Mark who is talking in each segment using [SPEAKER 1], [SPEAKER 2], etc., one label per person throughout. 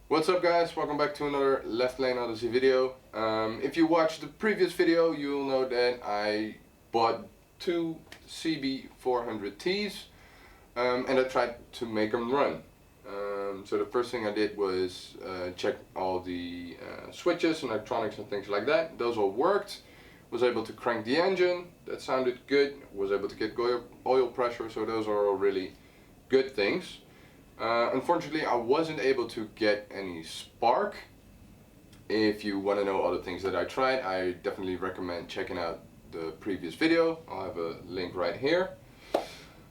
[SPEAKER 1] What's up guys, welcome back to another Left Lane Odyssey video. If you watched the previous video, you'll know that I bought two CB400Ts and I tried to make them run. So the first thing I did was check all the switches and electronics and things like that. Those all worked. Was able to crank the engine, that sounded good. Was able to get oil pressure, so those are all really good things. Unfortunately, I wasn't able to get any spark. If you want to know other things that I tried, I definitely recommend checking out the previous video. I'll have a link right here.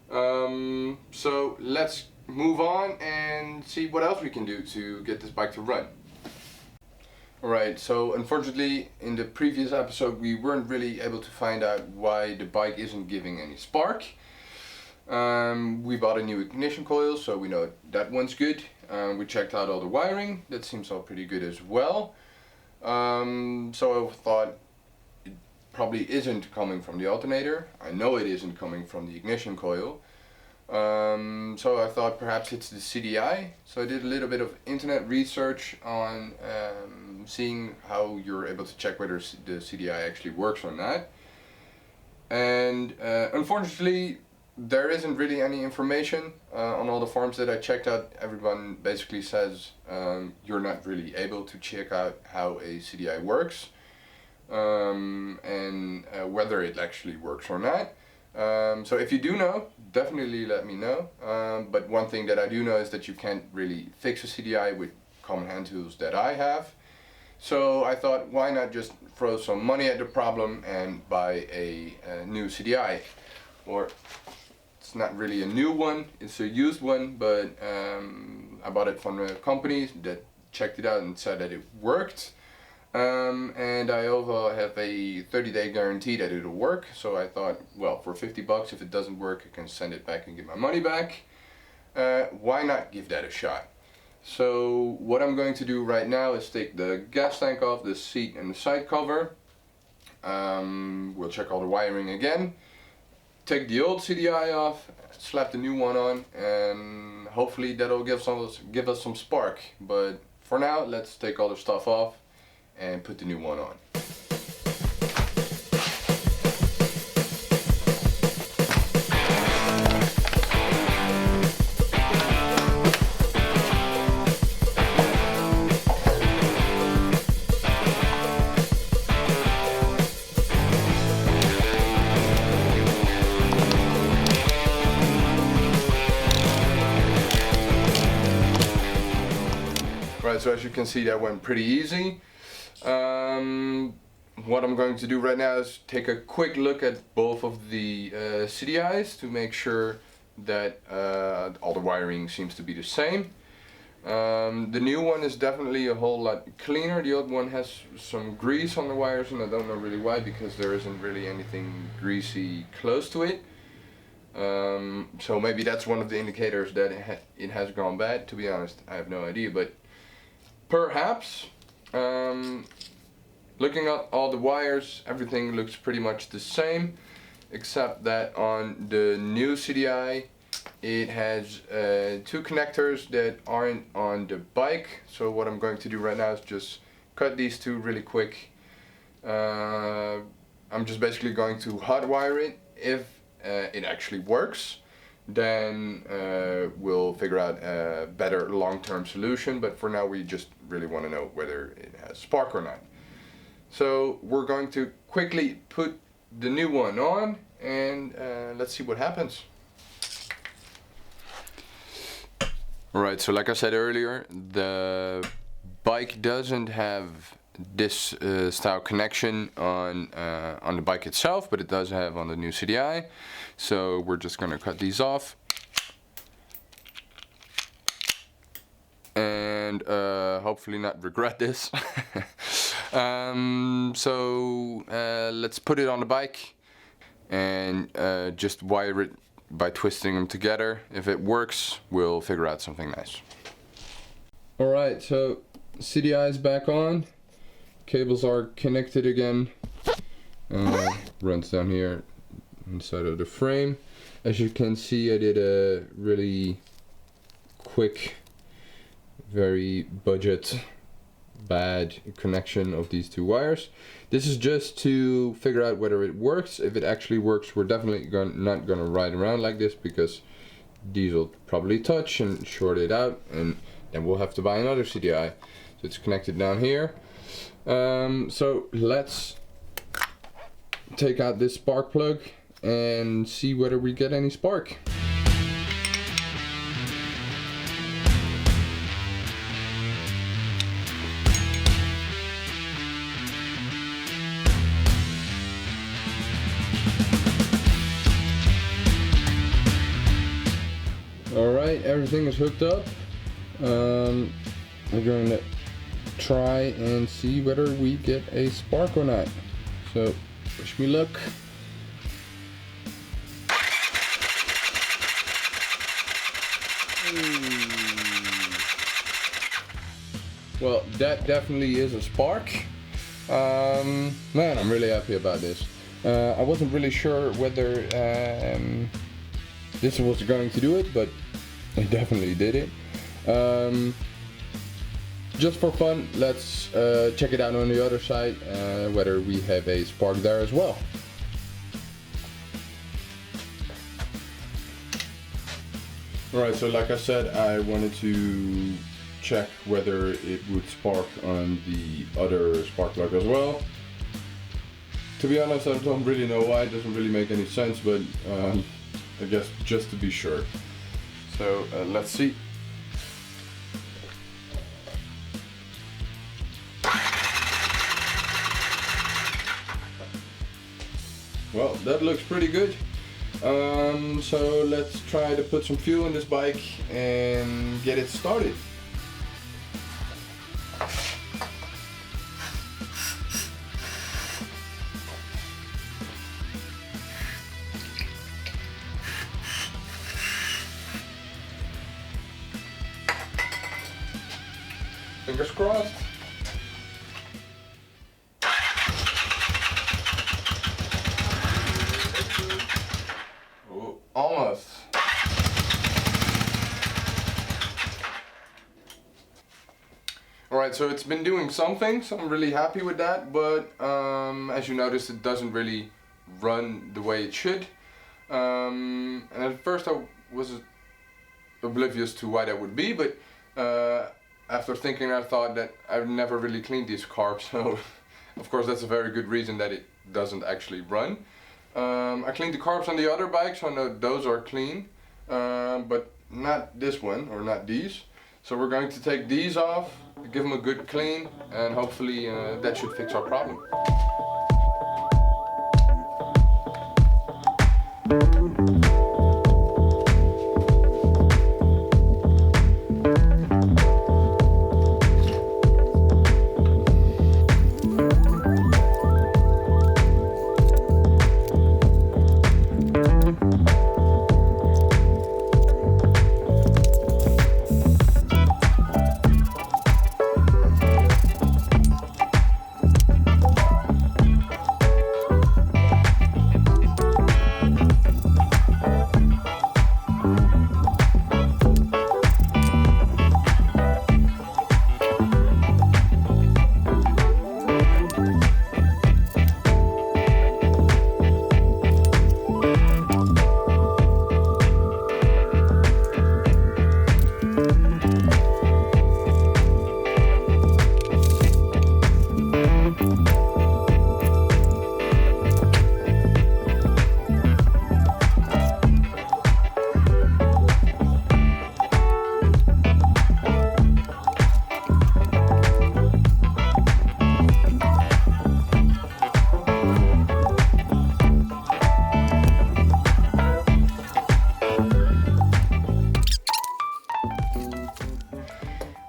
[SPEAKER 1] So let's move on and see what else we can do to get this bike to run. Alright, so unfortunately in the previous episode we weren't really able to find out why the bike isn't giving any spark. We bought a new ignition coil, so we know that one's good. We checked out all the wiring, that seems all pretty good as well. So I thought it probably isn't coming from the alternator. I know it isn't coming from the ignition coil. So I thought perhaps it's the CDI. So I did a little bit of internet research on seeing how you're able to check whether the CDI actually works or not. And unfortunately, there isn't really any information on all the forums that I checked out. Everyone basically says you're not really able to check out how a CDI works and whether it actually works or not. So if you do know, definitely let me know. But one thing that I do know is that you can't really fix a CDI with common hand tools that I have. So I thought, why not just throw some money at the problem and buy a new CDI? Or it's not really a new one, it's a used one, but I bought it from a company that checked it out and said that it worked. And I also have a 30-day guarantee that it'll work, so I thought, well, for 50 bucks, if it doesn't work, I can send it back and get my money back. Why not give that a shot? So what I'm going to do right now is take the gas tank off, the seat and the side cover. We'll check all the wiring again. Take the old CDI off, slap the new one on, and hopefully that'll give us some spark. But for now, let's take all the stuff off and put the new one on. Right, so as you can see, that went pretty easy. What I'm going to do right now is take a quick look at both of the CDIs to make sure that all the wiring seems to be the same. The new one is definitely a whole lot cleaner. The old one has some grease on the wires, and I don't know really why, because there isn't really anything greasy close to it. So maybe that's one of the indicators that it has gone bad. To be honest, I have no idea, but perhaps. Looking at all the wires, everything looks pretty much the same, except that on the new CDI it has two connectors that aren't on the bike. So what I'm going to do right now is just cut these two really quick. I'm just basically going to hotwire it. If it actually works, then we'll figure out a better long-term solution, but for now we just really want to know whether it has spark or not. So we're going to quickly put the new one on and let's see what happens. Alright, so like I said earlier, the bike doesn't have this style connection on the bike itself, but it does have on the new CDI. So we're just going to cut these off. And hopefully not regret this. So let's put it on the bike and just wire it by twisting them together. If it works, we'll figure out something nice. Alright, so CDI is back on. Cables are connected again. Runs down here inside of the frame. As you can see, I did a really quick very budget bad connection of these two wires. This is just to figure out whether it works. If it actually works, we're definitely not gonna ride around like this, because these will probably touch and short it out, and then we'll have to buy another CDI. So it's connected down here. So let's take out this spark plug and see whether we get any spark. Alright, everything is hooked up. I'm going to try and see whether we get a spark or not. So, wish me luck. Well, that definitely is a spark. Man, I'm really happy about this. I wasn't really sure whether this was going to do it, but it definitely did it. Just for fun, let's check it out on the other side, whether we have a spark there as well. Alright, so like I said, I wanted to check whether it would spark on the other spark plug as well. To be honest, I don't really know why, it doesn't really make any sense, but I guess just to be sure. So let's see. Well, that looks pretty good. So let's try to put some fuel in this bike and get it started. Fingers crossed. Oh, almost. Alright, so it's been doing something, so I'm really happy with that, but as you notice, it doesn't really run the way it should. And at first I was oblivious to why that would be, but after thinking, I thought that I've never really cleaned these carbs, so of course that's a very good reason that it doesn't actually run. I cleaned the carbs on the other bike, so I know those are clean, but not this one, or not these. So we're going to take these off, give them a good clean, and hopefully that should fix our problem.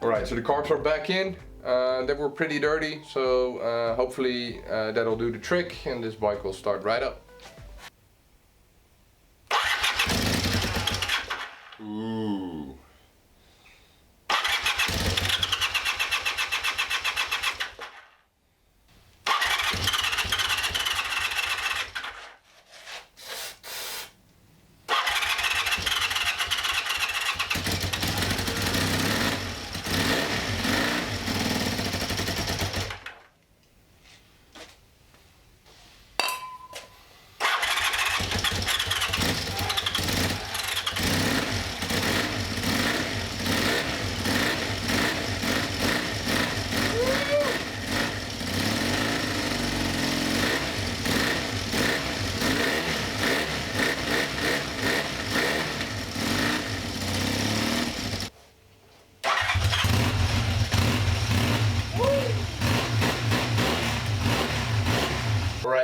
[SPEAKER 1] Alright, so the carbs are back in. They were pretty dirty, so hopefully that'll do the trick and this bike will start right up. Ooh.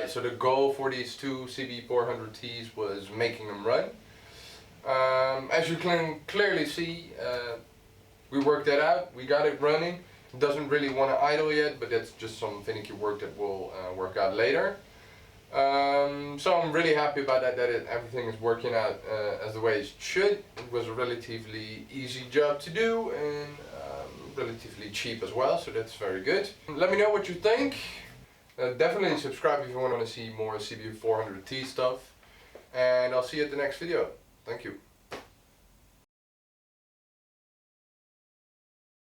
[SPEAKER 1] right, so the goal for these two CB400Ts was making them run. As you can clearly see, we worked that out, we got it running. It doesn't really want to idle yet, but that's just some finicky work that will work out later. So I'm really happy about that, everything is working out as the way it should. It was a relatively easy job to do and relatively cheap as well, so that's very good. Let me know what you think. Definitely subscribe if you want to see more CB400T stuff. And I'll see you at the next video. Thank you.